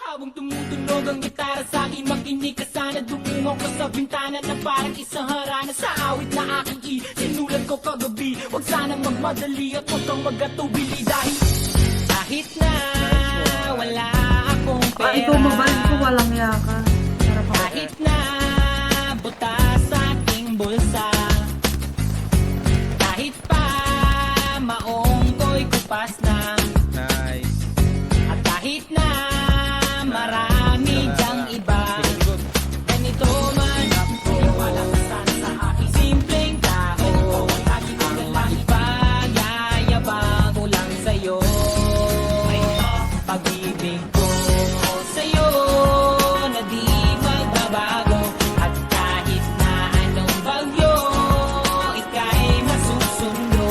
Habang tumutunog ang gitara sa akin, makinig ka sana. Dumungaw ka sa bintana na parang isang harana. Sa awit na aking sinulat ko kagabi. Huwag sanang magmadali at huwag kang magatubili. Dahil kahit na wala akong pera, ikaw mabalik ko, walang yaka. kahit na buta sa aking bulsa, kahit pa maong ko'y kupas na, Nice. at kahit na marami dyang iba, ganito man ako, walang sana sa aking simpleng tao. Lagi ko na lang ipag-yayabang ko lang sa'yo. Pag-ibig ko sa'yo na di magbabago, at kahit na anong bagyo ika'y masusundo.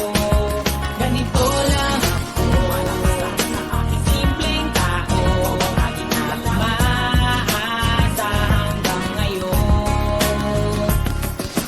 Ganito lang ako, walang sana sa aking simpleng tao. Lagi na lang maasa hanggang ngayon.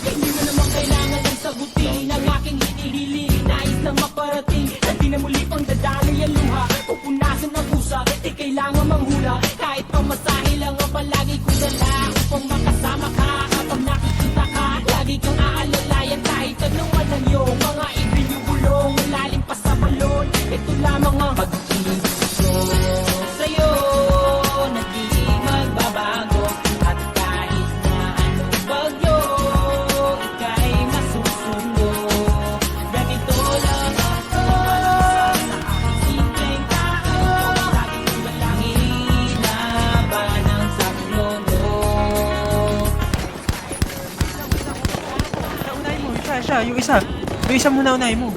Hindi mo naman kailangan ng sagutin ang aking hinihiling. Nais na maparating na di na muli pang dadali ang luha. Pupunasan ang pusa, di kailangan manghula. Kahit pamasahe lang ang palagi ko dala, upang makasama ka kapag nakikita ka. Lagi kang aalalayan kahit anong walang iyong mga ibinubulong. Malalim pa sa balon, ito lamang ang pag-ibig ko sa'yo na di magbabago. At kahit na anong bagyo ika'y masusundo. Ganito lang ako sa aking simpleng tao. Lagi ko walang hinaban ang saklono. Unahin mo, siya. Yung isa muna unahin mo.